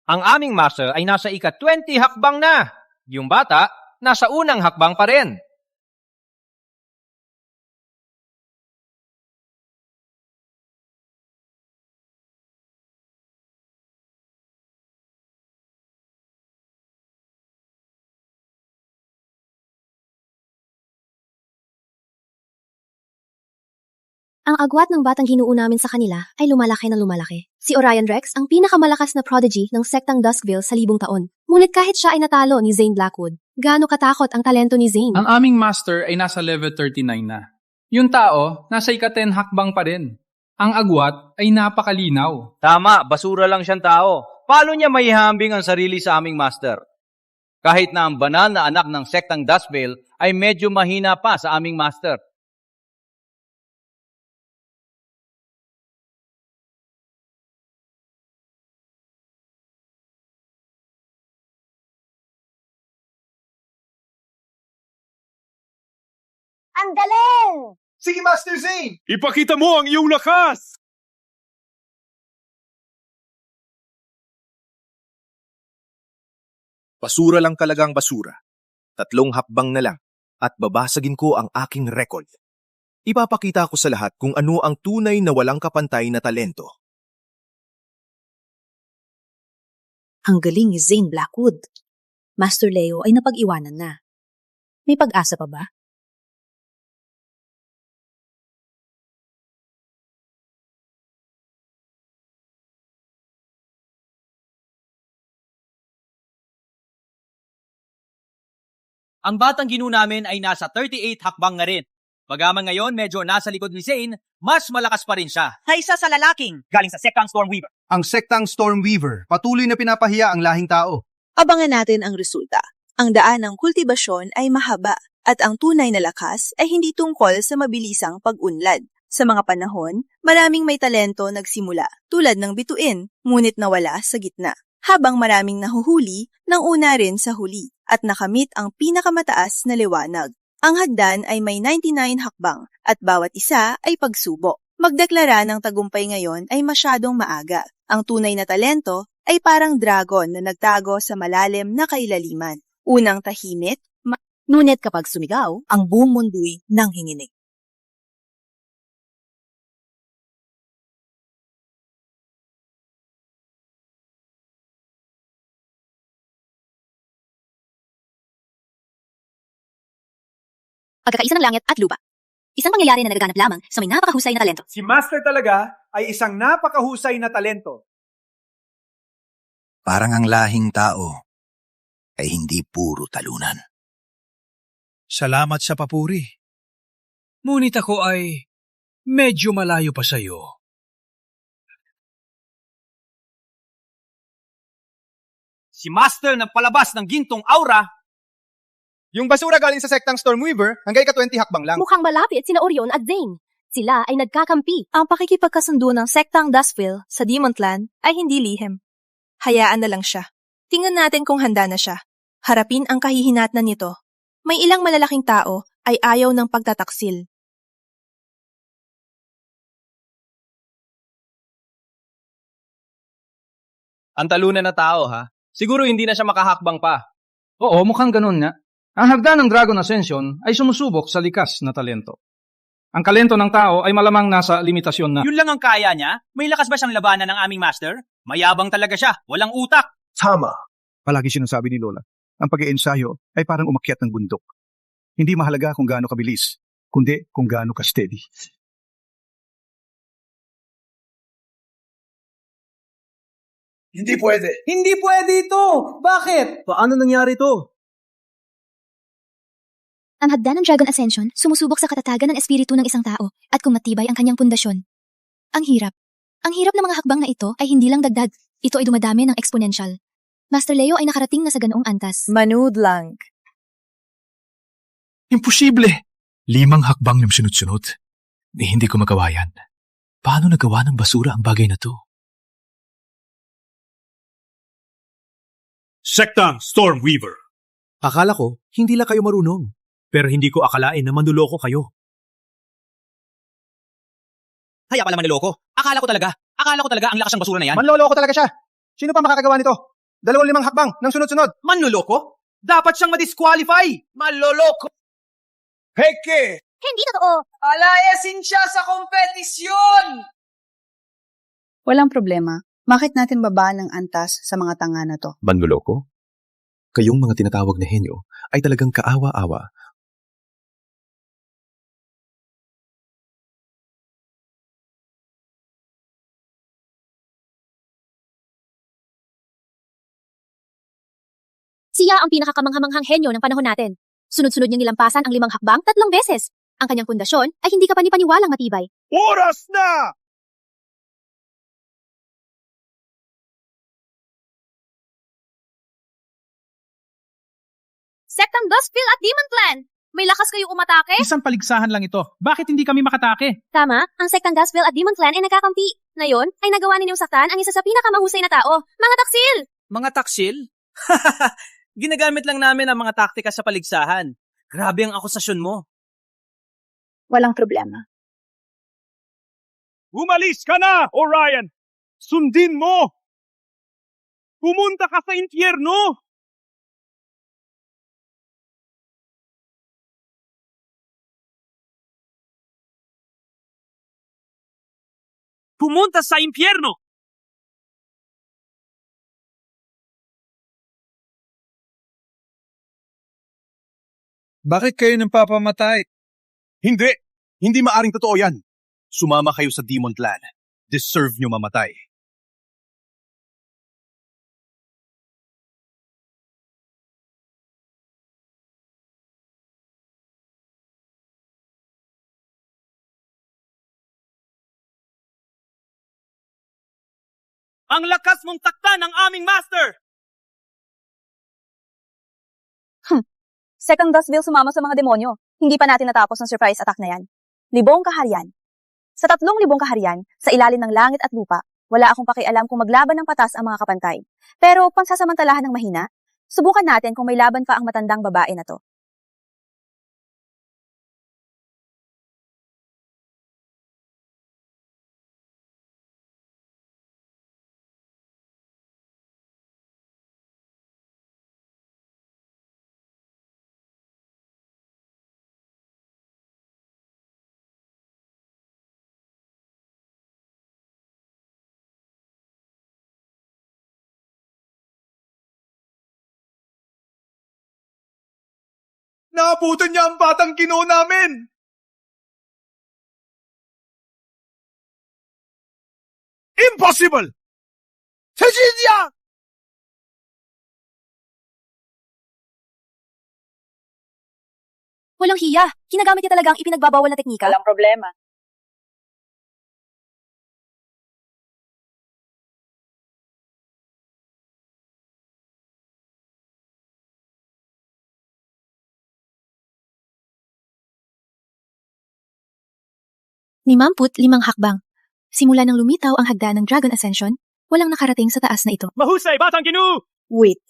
Ang aming master ay nasa ika-20 hakbang na. Yung bata, nasa unang hakbang pa rin. Ang agwat ng batang ginoo namin sa kanila ay lumalaki na lumalaki. Si Orion Rex ang pinakamalakas na prodigy ng sektang Duskvale sa 1000 taon. Ngunit kahit siya ay natalo ni Zane Blackwood, gaano katakot ang talento ni Zane? Ang aming master ay nasa level 39 na. Yung tao, nasa ika-10 hakbang pa rin. Ang agwat ay napakalinaw. Tama, basura lang siyang tao. Paano niya maihambing ang sarili sa aming master? Kahit na ang banal na anak ng sektang Duskvale ay medyo mahina pa sa aming master. Ang galing! Sige, Master Zane! Ipakita mo ang iyong lakas! Basura lang talagang basura. 3 hakbang na lang at babasagin ko ang aking record. Ipapakita ko sa lahat kung ano ang tunay na walang kapantay na talento. Ang galing ni Zane Blackwood. Master Leo ay napag-iwanan na. May pag-asa pa ba? Ang batang ginoo namin ay nasa 38 hakbang na rin. Bagaman ngayon medyo nasa likod ni Zane, mas malakas pa rin siya. Na isa sa lalaking galing sa sektang Stormweaver. Ang sektang Stormweaver, patuloy na pinapahiya ang lahing tao. Abangan natin ang resulta. Ang daan ng kultibasyon ay mahaba at ang tunay na lakas ay hindi tungkol sa mabilisang pag-unlad. Sa mga panahon, maraming may talento nagsimula, tulad ng bituin, ngunit nawala sa gitna. Habang maraming nahuhuli, nang una rin sa huli, at nakamit ang pinakamataas na liwanag. Ang hagdan ay may 99 hakbang, at bawat isa ay pagsubok. Magdeklara ng tagumpay ngayon ay masyadong maaga. Ang tunay na talento ay parang dragon na nagtago sa malalim na kailaliman. Unang tahimik, Ngunit kapag sumigaw, ang buong mundo'y nanghinginig. Pagkakaisa ng langit at lupa. Isang pangyayari na nagaganap lamang sa may napakahusay na talento. Si Master talaga ay isang napakahusay na talento. Parang ang lahing tao ay hindi puro talunan. Salamat sa papuri. Ngunit ako ay medyo malayo pa sa'yo. Si Master ng palabas ng gintong aura. Yung basura galing sa sektang Stormweaver, hanggang ika-20 hakbang lang. Mukhang malapit sina Orion at Zane. Sila ay nagkakampi. Ang pakikipagkasundo ng sektang Dustville sa Demon Clan ay hindi lihim. Hayaan na lang siya. Tingnan natin kung handa na siya. Harapin ang kahihinatnan nito. May ilang malalaking tao ay ayaw ng pagtataksil. Ang talunan na tao, ha? Siguro hindi na siya makahakbang pa. Oo, mukhang ganun nga. Ang hagdan ng Dragon Ascension ay sumusubok sa likas na talento. Ang talento ng tao ay malamang nasa limitasyon na. Yun lang ang kaya niya? May lakas ba siyang labanan ng aming master? Mayabang talaga siya, walang utak. Tama. Palagi sinasabi ni Lola, ang pag-iensayo ay parang umakyat ng bundok. Hindi mahalaga kung gaano kabilis, kundi kung gaano ka-steady. Hindi pwede. Hindi pwede ito! Bakit? Paano nangyari ito? Ang hagdan ng Dragon Ascension sumusubok sa katatagan ng espiritu ng isang tao at kung matibay ang kanyang pundasyon. Ang hirap. Ang hirap ng mga hakbang na ito ay hindi lang dagdag. Ito ay dumadami ng exponential. Master Leo ay nakarating na sa ganoong antas. Manood lang. Imposible! 5 hakbang ng sunod-sunod. Hindi ko magawa yan. Paano nagawa ng basura ang bagay na to? Sektang Stormweaver. Akala ko, hindi lang kayo marunong. Pero hindi ko akalain na manluloko kayo. Kaya pala manloloko. Akala ko talaga ang lakas ng basura na yan. Manloloko talaga siya. Sino pa makakagawa nito? 25 hakbang ng sunod-sunod. Manloloko? Dapat siyang ma-disqualify. Manloloko. Heke! Hindi totoo. Alayasin siya sa kompetisyon! Walang problema. Bakit natin babaan ng antas sa mga tanga na to? Manloloko? Kayong mga tinatawag na henyo ay talagang kaawa-awa. Siya ang pinakakamanghamanghang henyo ng panahon natin. Sunod-sunod niyang nilampasan ang 5 hakbang 3 beses. Ang kanyang pundasyon ay hindi kapanipaniwalang matibay. Oras na! Sektang Dustville at Demon Clan! May lakas kayong umatake? Isang paligsahan lang ito. Bakit hindi kami makatake? Tama, ang Sektang Dustville at Demon Clan ay nagkakampi. Ngayon, ay nagawa ninyong saktan ang isa sa pinakamahusay na tao, mga taksil! Mga taksil? Ginagamit lang namin ang mga taktika sa paligsahan. Grabe ang akusasyon mo. Walang problema. Umalis ka na, Orion! Sundin mo! Pumunta ka sa impyerno! Pumunta sa impyerno! Bakit kayo nang papamatay? Hindi! Hindi maaring totoo yan. Sumama kayo sa Demon Clan. Deserve nyo mamatay. Ang lakas mong taktan ng aming master! Sektang Dustville sumama sa mga demonyo. Hindi pa natin natapos ang surprise attack na yan. Libong kaharian. Sa 3,000 kaharian, sa ilalim ng langit at lupa, wala akong pakialam kung maglaban ng patas ang mga kapantay. Pero pansasamantalahan ng mahina, subukan natin kung may laban pa ang matandang babae na to. Naabutan niya ang batang ginoo namin! Impossible! Cecilia! Walang hiya. Ginagamit niya talaga ang ipinagbabawal na teknika. Walang problema. Limamput 5 hakbang. Simula nang lumitaw ang hagdan ng Dragon Ascension, walang nakarating sa taas na ito. Mahusay, Batang Ginoo! Wait,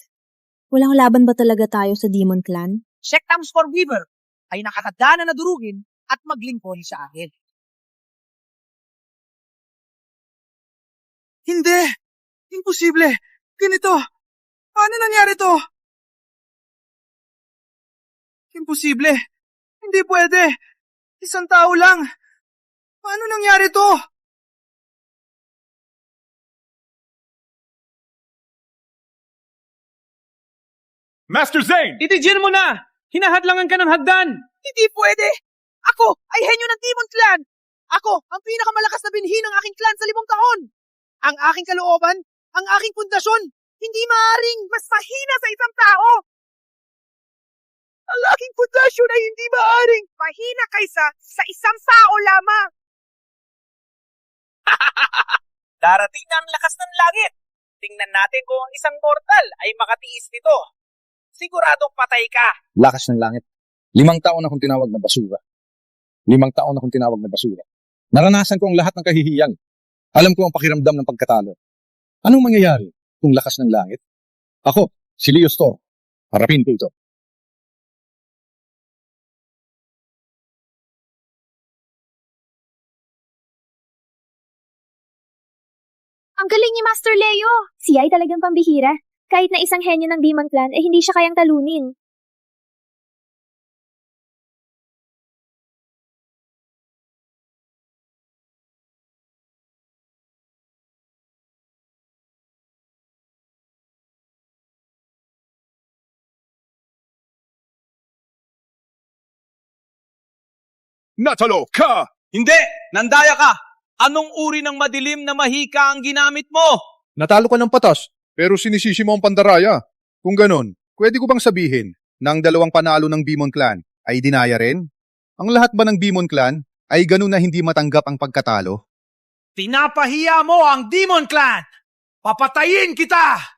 walang laban ba talaga tayo sa Demon Clan? Sektang Stormweaver ay nakakadana na durugin at maglingkod sa akin. Hindi! Imposible! Ganito! Paano nangyari to? Imposible! Hindi pwede! Isang tao lang! Paano nangyari to? Master Zane! Itigil mo na! Hinahadlangan ka ng hagdan! Hindi pwede! Ako ay henyo ng Demon Clan! Ako ang pinakamalakas na binhi ng aking clan sa 5 taon! Ang aking kalooban, ang aking pundasyon, hindi maaaring mas mahina sa isang tao! Ang aking pundasyon ay hindi maaaring mahina kaysa sa isang tao lamang! Darating na ang lakas ng langit. Tingnan natin kung ang isang mortal ay makatiis nito. Siguradong patay ka. Lakas ng langit. 5 taon akong tinawag na basura. 5 taon akong tinawag na basura. Naranasan ko ang lahat ng kahihiyan. Alam ko ang pakiramdam ng pagkatalo. Anong mangyayari kung lakas ng langit? Ako, si Leo Storm. Harapin ko ito. Ang galing ni Master Leo! Siya ay talagang pambihira. Kahit na isang henyo ng Demon Clan, hindi siya kayang talunin. Natalo ka! Hindi! Nandaya ka! Anong uri ng madilim na mahika ang ginamit mo? Natalo ka ng patas, pero sinisisi mo ang pandaraya. Kung ganon, pwede ko bang sabihin na ang 2 panalo ng Demon Clan ay dinaya rin? Ang lahat ba ng Demon Clan ay ganon na hindi matanggap ang pagkatalo? Pinapahiya mo ang Demon Clan! Papatayin kita!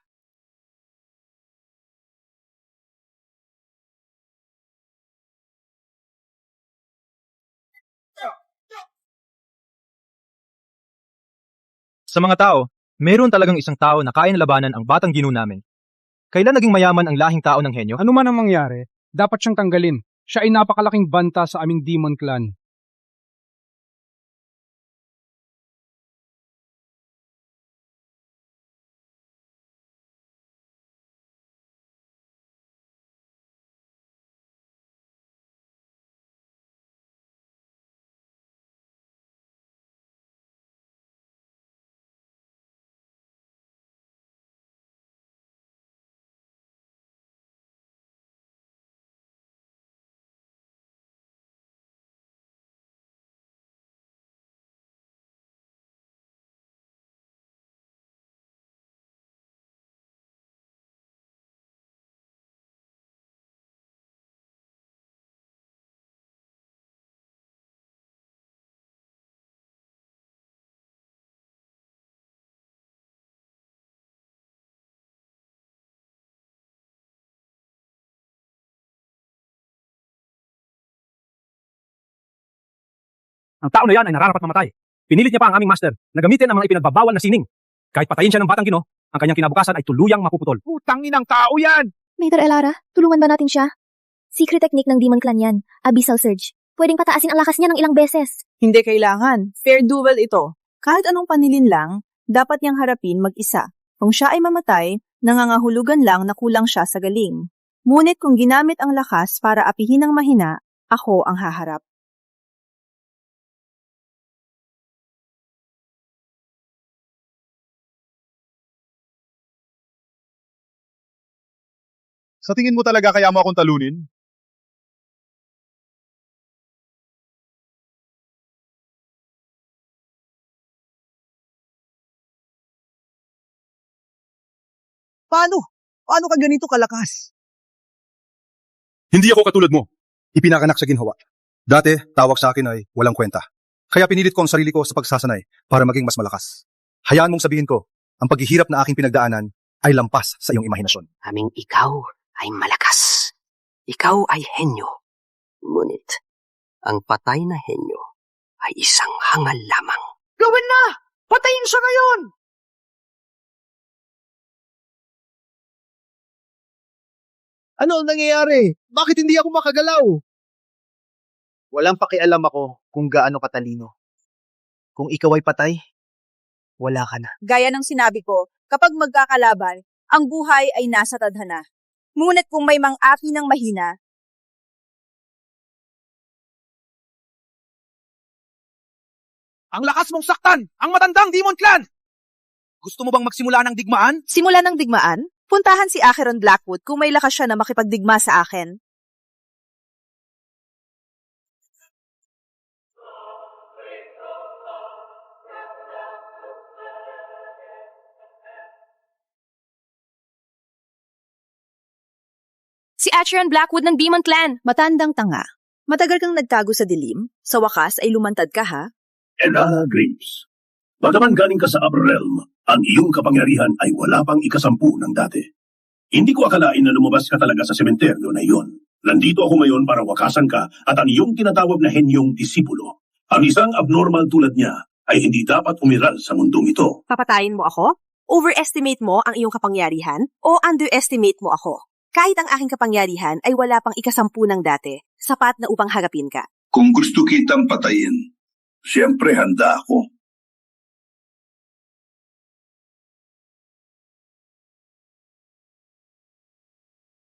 Sa mga tao, meron talagang isang tao na kaya na labanan ang batang ginoo namin. Kailan naging mayaman ang lahing tao ng henyo? Ano man ang mangyari, dapat siyang tanggalin. Siya ay napakalaking banta sa aming Demon Clan. Ang tao na yan ay nararapat mamatay. Pinilit niya pa ang aming master na gamitin ang mga ipinagbabawal na sining. Kahit patayin siya ng batang Gino, ang kanyang kinabukasan ay tuluyang mapuputol. Putang inang tao yan! Mater Elara, tulungan ba natin siya? Secret technique ng Demon Clan yan, Abyssal Surge. Pwedeng pataasin ang lakas niya ng ilang beses. Hindi kailangan. Fair duel ito. Kahit anong panilin lang, dapat niyang harapin mag-isa. Kung siya ay mamatay, nangangahulugan lang na kulang siya sa galing. Ngunit kung ginamit ang lakas para apihin ang mahina, ako ang haharap. Sa tingin mo talaga kaya mo akong talunin? Paano? Paano ka ganito kalakas? Hindi ako katulad mo. Ipinanganak sa ginhawa. Dati, tawag sa akin ay walang kwenta. Kaya pinilit ko ang sarili ko sa pagsasanay para maging mas malakas. Hayaan mong sabihin ko, ang paghihirap na aking pinagdaanan ay lampas sa iyong imahinasyon. Aming ikaw ay malakas. Ikaw ay henyo. Ngunit, ang patay na henyo ay isang hangal lamang. Gawin na! Patayin siya ngayon! Ano ang nangyayari? Bakit hindi ako makagalaw? Walang pakialam ako kung gaano katalino. Kung ikaw ay patay, wala ka na. Gaya ng sinabi ko, kapag magkakalaban, ang buhay ay nasa tadhana. Ngunit kung may mang-api ng mahina, Ang lakas mong saktan! Ang matandang Demon Clan! Gusto mo bang magsimula ng digmaan? simula ng digmaan, puntahan si Acheron Blackwood kung may lakas siya na makipagdigma sa akin. Si Acheron Blackwood ng Demon Clan. Matandang tanga. Matagal kang nagtago sa dilim, sa wakas ay lumantad ka ha? Elana Graves, bagaman galing ka sa Upper Realm, ang iyong kapangyarihan ay wala pang ikasampu ng dati. Hindi ko akalain na lumabas ka talaga sa sementeryo na iyon. Nandito ako ngayon para wakasan ka at ang iyong tinatawag na henyong disipulo. Ang isang abnormal tulad niya ay hindi dapat umiral sa mundong ito. Papatayin mo ako? Overestimate mo ang iyong kapangyarihan o underestimate mo ako? Kahit ang aking kapangyarihan ay wala pang ikasampu ng dati, sapat na upang harapin ka. Kung gusto kitang patayin, siyempre handa ako.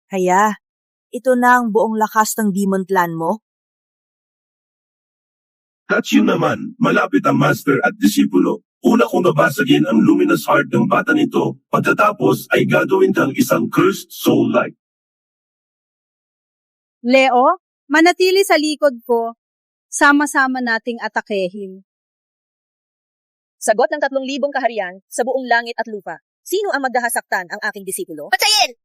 Kaya, ito na ang buong lakas ng Demon Clan mo? At yun naman, malapit ang master at disipulo. Una kong nabasagin ang luminous heart ng bata nito, pagkatapos ay gagawin kang isang cursed soul-like. Leo, manatili sa likod ko. Sama-sama nating atakehin. Sagot ng 3,000 kaharian sa buong langit at lupa. Sino ang magdahasaktan ang aking disipulo? Patayin!